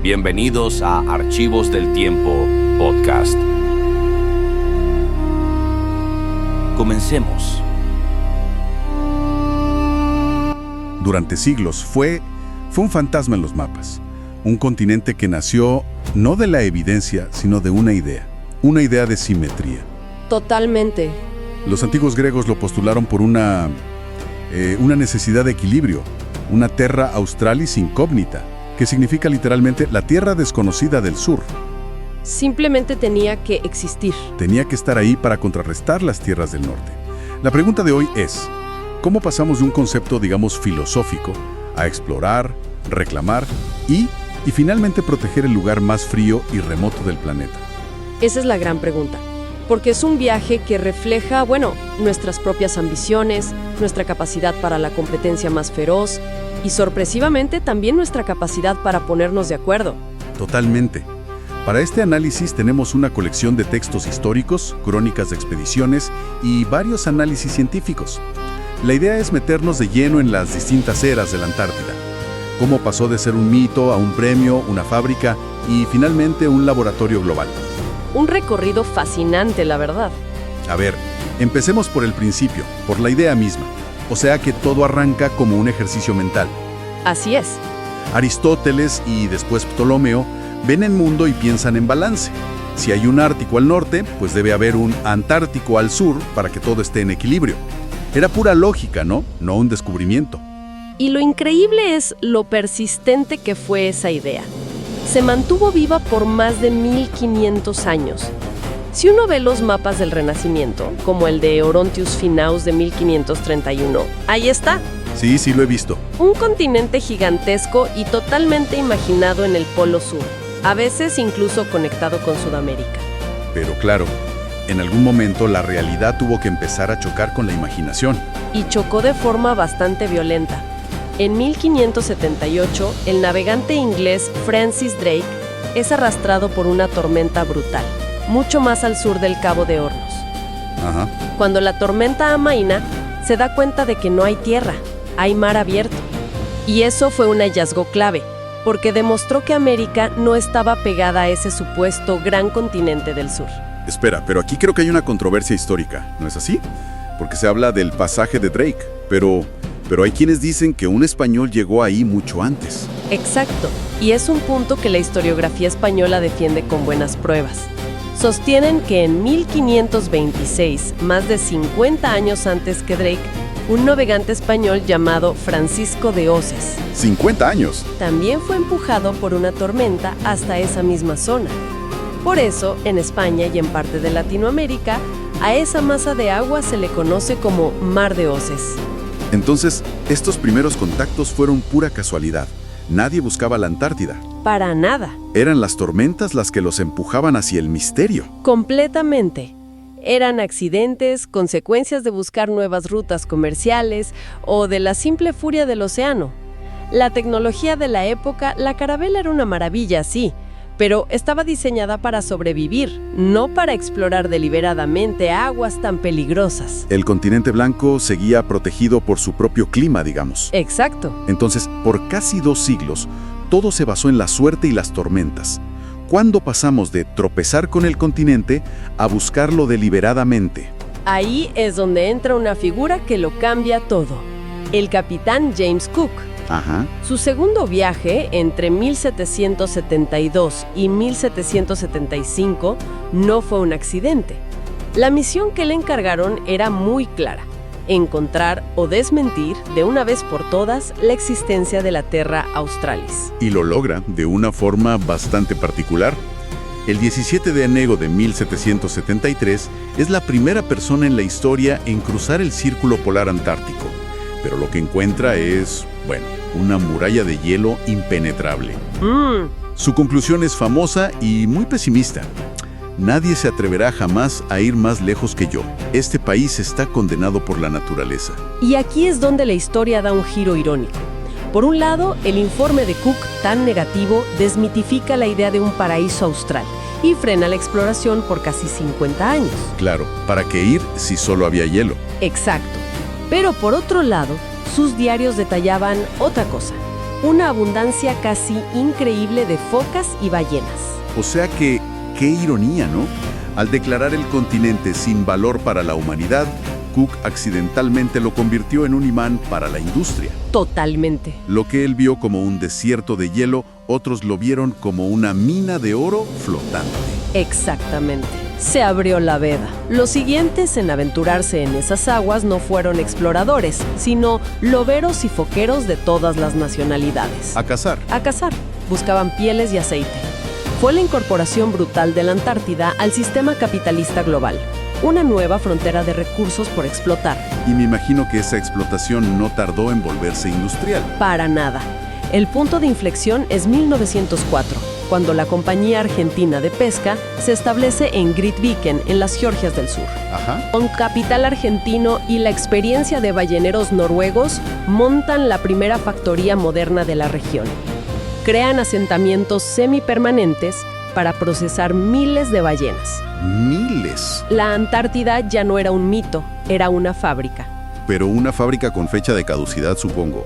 Bienvenidos a Archivos del Tiempo Podcast. Comencemos. Durante siglos fue un fantasma en los mapas. Un continente que nació no de la evidencia, sino de una idea de simetría. Totalmente. Los antiguos griegos lo postularon por una necesidad de equilibrio, una terra australis incógnita, que significa literalmente la tierra desconocida del sur. Simplemente tenía que existir. Tenía que estar ahí para contrarrestar las tierras del norte. La pregunta de hoy es, ¿cómo pasamos de un concepto, digamos, filosófico a explorar, reclamar y finalmente proteger el lugar más frío y remoto del planeta? Esa es la gran pregunta. Porque es un viaje que refleja, nuestras propias ambiciones, nuestra capacidad para la competencia más feroz y, sorpresivamente, también nuestra capacidad para ponernos de acuerdo. Totalmente. Para este análisis tenemos una colección de textos históricos, crónicas de expediciones y varios análisis científicos. La idea es meternos de lleno en las distintas eras de la Antártida. Cómo pasó de ser un mito a un premio, una fábrica y, finalmente, un laboratorio global. Un recorrido fascinante, la verdad. A ver, empecemos por el principio, por la idea misma. O sea que todo arranca como un ejercicio mental. Así es. Aristóteles y después Ptolomeo ven el mundo y piensan en balance. Si hay un Ártico al norte, pues debe haber un Antártico al sur para que todo esté en equilibrio. Era pura lógica, ¿no? No un descubrimiento. Y lo increíble es lo persistente que fue esa idea. Se mantuvo viva por más de 1500 años. Si uno ve los mapas del Renacimiento, como el de Orontius Finaus de 1531, ahí está. Sí, lo he visto. Un continente gigantesco y totalmente imaginado en el Polo Sur, a veces incluso conectado con Sudamérica. Pero claro, en algún momento la realidad tuvo que empezar a chocar con la imaginación. Y chocó de forma bastante violenta. En 1578, el navegante inglés Francis Drake es arrastrado por una tormenta brutal, mucho más al sur del Cabo de Hornos. Ajá. Cuando la tormenta amaina, se da cuenta de que no hay tierra, hay mar abierto. Y eso fue un hallazgo clave, porque demostró que América no estaba pegada a ese supuesto gran continente del sur. Espera, pero aquí creo que hay una controversia histórica, ¿no es así? Porque se habla del pasaje de Drake, pero hay quienes dicen que un español llegó ahí mucho antes. Exacto, y es un punto que la historiografía española defiende con buenas pruebas. Sostienen que en 1526, más de 50 años antes que Drake, un navegante español llamado Francisco de Oces. ¿50 años? También fue empujado por una tormenta hasta esa misma zona. Por eso, en España y en parte de Latinoamérica, a esa masa de agua se le conoce como Mar de Oces. Entonces, estos primeros contactos fueron pura casualidad. Nadie buscaba la Antártida. Para nada. Eran las tormentas las que los empujaban hacia el misterio. Completamente. Eran accidentes, consecuencias de buscar nuevas rutas comerciales o de la simple furia del océano. La tecnología de la época, la carabela era una maravilla, sí, pero estaba diseñada para sobrevivir, no para explorar deliberadamente aguas tan peligrosas. El continente blanco seguía protegido por su propio clima, digamos. Exacto. Entonces, por casi 2 siglos, todo se basó en la suerte y las tormentas. ¿Cuándo pasamos de tropezar con el continente a buscarlo deliberadamente? Ahí es donde entra una figura que lo cambia todo. El capitán James Cook. Ajá. Su segundo viaje, entre 1772 y 1775, no fue un accidente. La misión que le encargaron era muy clara: encontrar o desmentir de una vez por todas la existencia de la Terra Australis. Y lo logra de una forma bastante particular. El 17 de enero de 1773 es la primera persona en la historia en cruzar el Círculo Polar Antártico. Pero lo que encuentra es, una muralla de hielo impenetrable. Su conclusión es famosa y muy pesimista. Nadie se atreverá jamás a ir más lejos que yo. Este país está condenado por la naturaleza. Y aquí es donde la historia da un giro irónico. Por un lado, el informe de Cook, tan negativo, desmitifica la idea de un paraíso austral y frena la exploración por casi 50 años. Claro, ¿para qué ir si solo había hielo? Exacto. Pero por otro lado, sus diarios detallaban otra cosa. una abundancia casi increíble de focas y ballenas. O sea que, qué ironía, ¿no? Al declarar el continente sin valor para la humanidad, Cook accidentalmente lo convirtió en un imán para la industria. Totalmente. Lo que él vio como un desierto de hielo, otros lo vieron como una mina de oro flotante. Exactamente. Se abrió la veda. Los siguientes en aventurarse en esas aguas no fueron exploradores, sino loberos y foqueros de todas las nacionalidades. A cazar. A cazar. Buscaban pieles y aceite. Fue la incorporación brutal de la Antártida al sistema capitalista global. Una nueva frontera de recursos por explotar. Y me imagino que esa explotación no tardó en volverse industrial. Para nada. El punto de inflexión es 1904, cuando la Compañía Argentina de Pesca se establece en Grytviken, en las Georgias del Sur. Ajá. Con capital argentino y la experiencia de balleneros noruegos, montan la primera factoría moderna de la región. Crean asentamientos semipermanentes para procesar miles de ballenas. ¡Miles! La Antártida ya no era un mito, era una fábrica. Pero una fábrica con fecha de caducidad, supongo.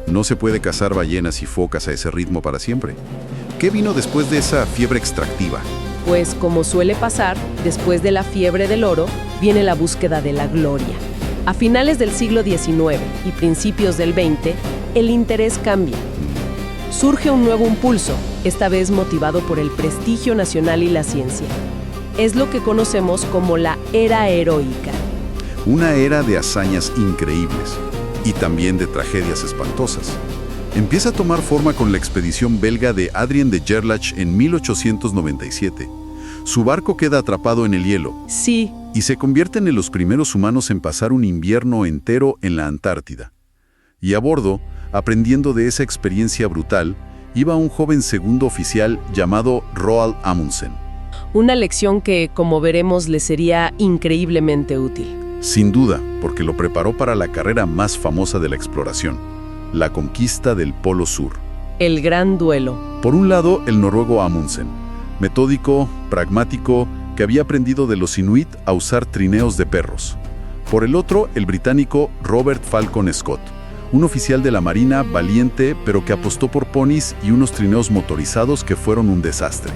No se puede cazar ballenas y focas a ese ritmo para siempre. ¿Qué vino después de esa fiebre extractiva? Pues como suele pasar, después de la fiebre del oro, viene la búsqueda de la gloria. A finales del siglo XIX y principios del XX, el interés cambia. Surge un nuevo impulso, esta vez motivado por el prestigio nacional y la ciencia. Es lo que conocemos como la era heroica. Una era de hazañas increíbles y también de tragedias espantosas. Empieza a tomar forma con la expedición belga de Adrien de Gerlache en 1897. Su barco queda atrapado en el hielo. Sí. Y se convierten en los primeros humanos en pasar un invierno entero en la Antártida. Y a bordo, aprendiendo de esa experiencia brutal, iba un joven segundo oficial llamado Roald Amundsen. Una lección que, como veremos, le sería increíblemente útil. Sin duda, porque lo preparó para la carrera más famosa de la exploración, la conquista del Polo Sur. El gran duelo. Por un lado, el noruego Amundsen, metódico, pragmático, que había aprendido de los inuit a usar trineos de perros. Por el otro, el británico Robert Falcon Scott, un oficial de la Marina valiente, pero que apostó por ponis y unos trineos motorizados que fueron un desastre.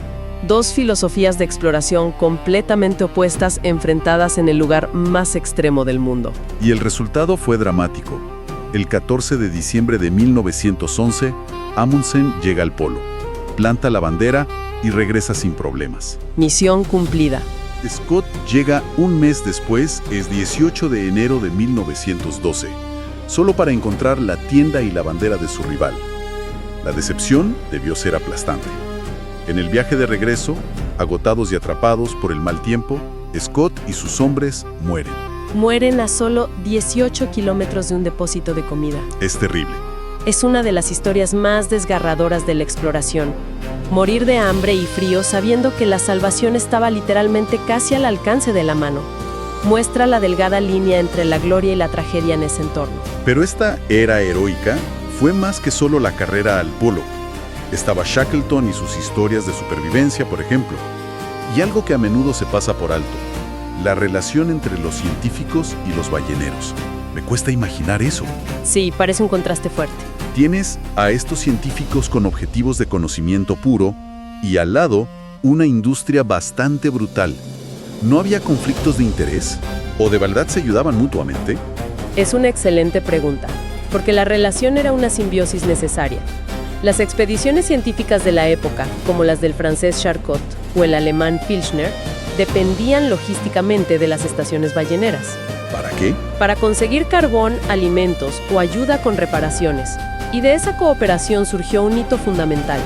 Dos filosofías de exploración completamente opuestas enfrentadas en el lugar más extremo del mundo. Y el resultado fue dramático. El 14 de diciembre de 1911, Amundsen llega al polo, planta la bandera y regresa sin problemas. Misión cumplida. Scott llega un mes después, es 18 de enero de 1912, solo para encontrar la tienda y la bandera de su rival. La decepción debió ser aplastante. En el viaje de regreso, agotados y atrapados por el mal tiempo, Scott y sus hombres mueren. Mueren a solo 18 kilómetros de un depósito de comida. Es terrible. Es una de las historias más desgarradoras de la exploración. Morir de hambre y frío sabiendo que la salvación estaba literalmente casi al alcance de la mano. Muestra la delgada línea entre la gloria y la tragedia en ese entorno. Pero esta era heroica fue más que solo la carrera al polo. Estaba Shackleton y sus historias de supervivencia, por ejemplo. Y algo que a menudo se pasa por alto, la relación entre los científicos y los balleneros. Me cuesta imaginar eso. Sí, parece un contraste fuerte. Tienes a estos científicos con objetivos de conocimiento puro y al lado una industria bastante brutal. ¿No había conflictos de interés? ¿O de verdad se ayudaban mutuamente? Es una excelente pregunta, porque la relación era una simbiosis necesaria. Las expediciones científicas de la época, como las del francés Charcot o el alemán Filchner, dependían logísticamente de las estaciones balleneras. ¿Para qué? Para conseguir carbón, alimentos o ayuda con reparaciones. Y de esa cooperación surgió un hito fundamental.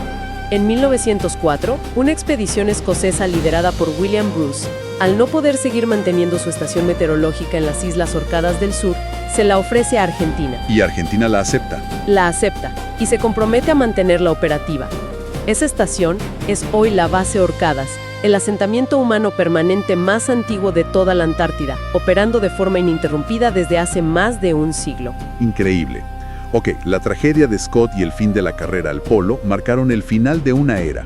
En 1904, una expedición escocesa liderada por William Bruce, al no poder seguir manteniendo su estación meteorológica en las Islas Orcadas del Sur, se la ofrece a Argentina. Y Argentina la acepta. La acepta y se compromete a mantenerla operativa. Esa estación es hoy la base Orcadas, el asentamiento humano permanente más antiguo de toda la Antártida, operando de forma ininterrumpida desde hace más de un siglo. Increíble. Ok, la tragedia de Scott y el fin de la carrera al polo marcaron el final de una era.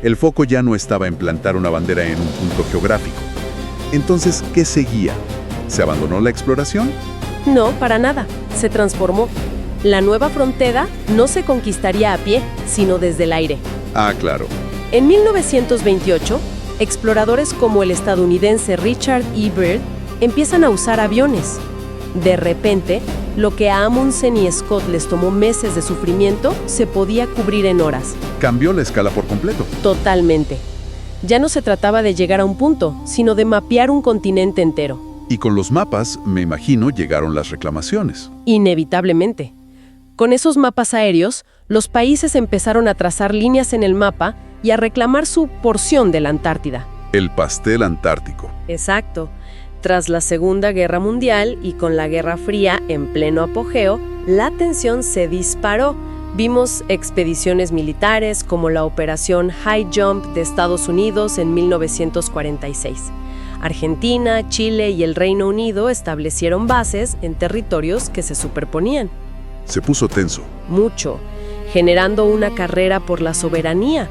El foco ya no estaba en plantar una bandera en un punto geográfico. Entonces, ¿qué seguía? ¿Se abandonó la exploración? No, para nada. Se transformó. La nueva frontera no se conquistaría a pie, sino desde el aire. Ah, claro. En 1928, exploradores como el estadounidense Richard E. Byrd empiezan a usar aviones. De repente, lo que a Amundsen y Scott les tomó meses de sufrimiento se podía cubrir en horas. Cambió la escala por completo. Totalmente. Ya no se trataba de llegar a un punto, sino de mapear un continente entero. Y con los mapas, me imagino, llegaron las reclamaciones. Inevitablemente. Con esos mapas aéreos, los países empezaron a trazar líneas en el mapa y a reclamar su porción de la Antártida. El pastel antártico. Exacto. Tras la Segunda Guerra Mundial y con la Guerra Fría en pleno apogeo, la tensión se disparó. Vimos expediciones militares como la Operación High Jump de Estados Unidos en 1946. Argentina, Chile y el Reino Unido establecieron bases en territorios que se superponían. Se puso tenso. Mucho, generando una carrera por la soberanía.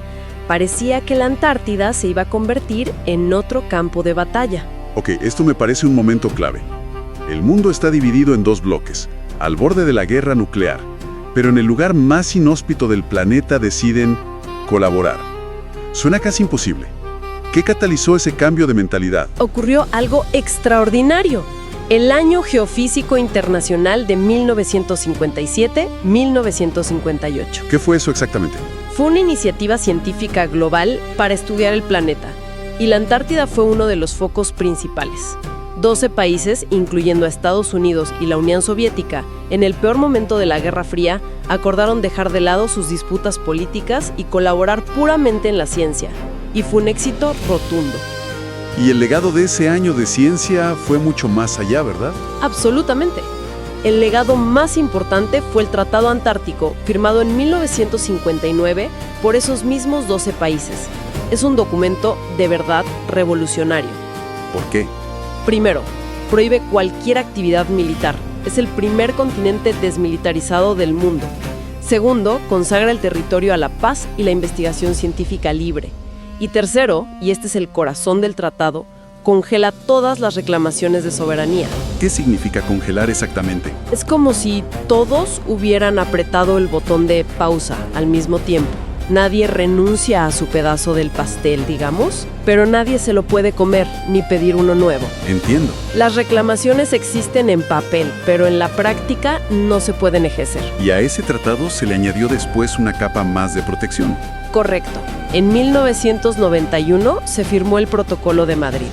Parecía que la Antártida se iba a convertir en otro campo de batalla. Ok, esto me parece un momento clave. El mundo está dividido en dos bloques, al borde de la guerra nuclear, pero en el lugar más inhóspito del planeta deciden colaborar. Suena casi imposible. ¿Qué catalizó ese cambio de mentalidad? Ocurrió algo extraordinario. El Año Geofísico Internacional de 1957-1958. ¿Qué fue eso exactamente? Fue una iniciativa científica global para estudiar el planeta, y la Antártida fue uno de los focos principales. 12 países, incluyendo a Estados Unidos y la Unión Soviética, en el peor momento de la Guerra Fría, acordaron dejar de lado sus disputas políticas y colaborar puramente en la ciencia. Y fue un éxito rotundo. Y el legado de ese año de ciencia fue mucho más allá, ¿verdad? Absolutamente. El legado más importante fue el Tratado Antártico, firmado en 1959 por esos mismos 12 países. Es un documento de verdad revolucionario. ¿Por qué? Primero, prohíbe cualquier actividad militar. Es el primer continente desmilitarizado del mundo. Segundo, consagra el territorio a la paz y la investigación científica libre. Y tercero, y este es el corazón del tratado, congela todas las reclamaciones de soberanía. ¿Qué significa congelar exactamente? Es como si todos hubieran apretado el botón de pausa al mismo tiempo. Nadie renuncia a su pedazo del pastel, digamos, pero nadie se lo puede comer ni pedir uno nuevo. Entiendo. Las reclamaciones existen en papel, pero en la práctica no se pueden ejercer. Y a ese tratado se le añadió después una capa más de protección. Correcto. En 1991 se firmó el Protocolo de Madrid.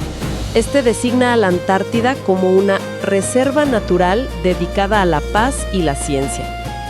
Este designa a la Antártida como una reserva natural dedicada a la paz y la ciencia.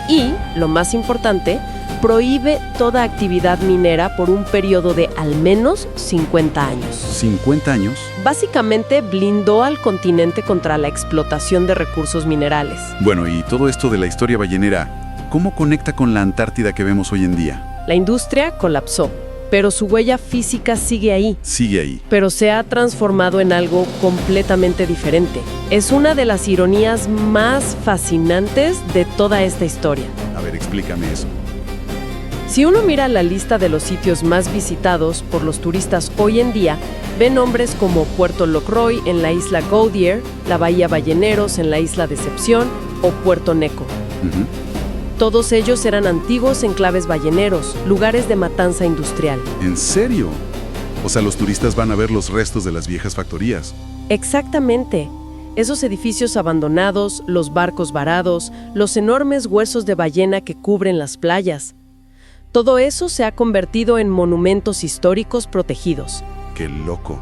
Y, lo más importante, prohíbe toda actividad minera por un periodo de al menos 50 años. ¿50 años? Básicamente blindó al continente contra la explotación de recursos minerales. Bueno, y todo esto de la historia ballenera, ¿cómo conecta con la Antártida que vemos hoy en día? La industria colapsó, pero su huella física sigue ahí. Sigue ahí. Pero se ha transformado en algo completamente diferente. Es una de las ironías más fascinantes de toda esta historia. A ver, explícame eso. Si uno mira la lista de los sitios más visitados por los turistas hoy en día, ve nombres como Puerto Locroy en la isla Goudier, la Bahía Balleneros en la isla Decepción o Puerto Neco. Todos ellos eran antiguos enclaves balleneros, lugares de matanza industrial. ¿En serio? O sea, los turistas van a ver los restos de las viejas factorías. Exactamente. Esos edificios abandonados, los barcos varados, los enormes huesos de ballena que cubren las playas. Todo eso se ha convertido en monumentos históricos protegidos. ¡Qué loco!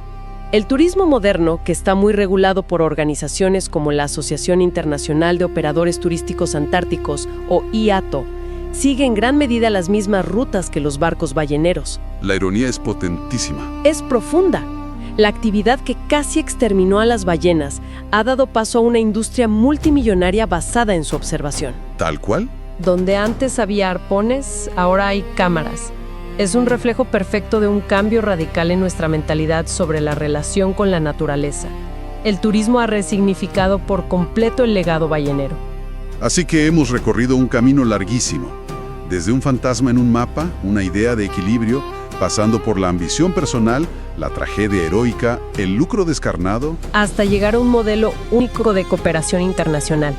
El turismo moderno, que está muy regulado por organizaciones como la Asociación Internacional de Operadores Turísticos Antárticos, o IATO, sigue en gran medida las mismas rutas que los barcos balleneros. La ironía es potentísima. Es profunda. La actividad que casi exterminó a las ballenas ha dado paso a una industria multimillonaria basada en su observación. ¿Tal cual? Donde antes había arpones, ahora hay cámaras. Es un reflejo perfecto de un cambio radical en nuestra mentalidad sobre la relación con la naturaleza. El turismo ha resignificado por completo el legado ballenero. Así que hemos recorrido un camino larguísimo. Desde un fantasma en un mapa, una idea de equilibrio, pasando por la ambición personal, la tragedia heroica, el lucro descarnado, hasta llegar a un modelo único de cooperación internacional.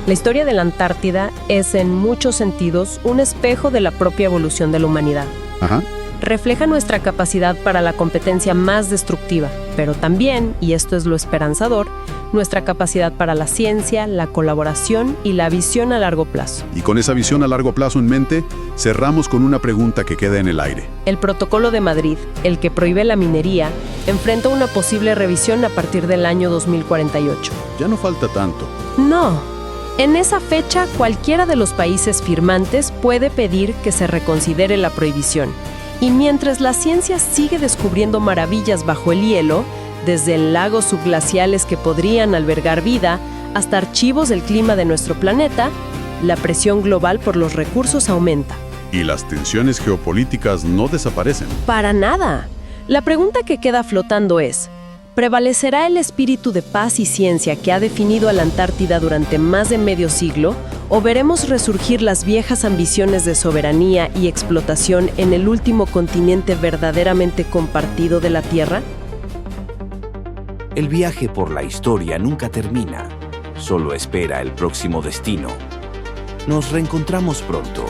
La historia de la Antártida es en muchos sentidos un espejo de la propia evolución de la humanidad. Ajá. Refleja nuestra capacidad para la competencia más destructiva, pero también, y esto es lo esperanzador, nuestra capacidad para la ciencia, la colaboración y la visión a largo plazo. Y con esa visión a largo plazo en mente, cerramos con una pregunta que queda en el aire. El Protocolo de Madrid, el que prohíbe la minería, enfrenta una posible revisión a partir del año 2048. Ya no falta tanto. No. En esa fecha, cualquiera de los países firmantes puede pedir que se reconsidere la prohibición. Y mientras la ciencia sigue descubriendo maravillas bajo el hielo, desde lagos subglaciales que podrían albergar vida hasta archivos del clima de nuestro planeta, la presión global por los recursos aumenta. Y las tensiones geopolíticas no desaparecen. Para nada. La pregunta que queda flotando es, ¿prevalecerá el espíritu de paz y ciencia que ha definido a la Antártida durante más de medio siglo? ¿O veremos resurgir las viejas ambiciones de soberanía y explotación en el último continente verdaderamente compartido de la Tierra? El viaje por la historia nunca termina, solo espera el próximo destino. Nos reencontramos pronto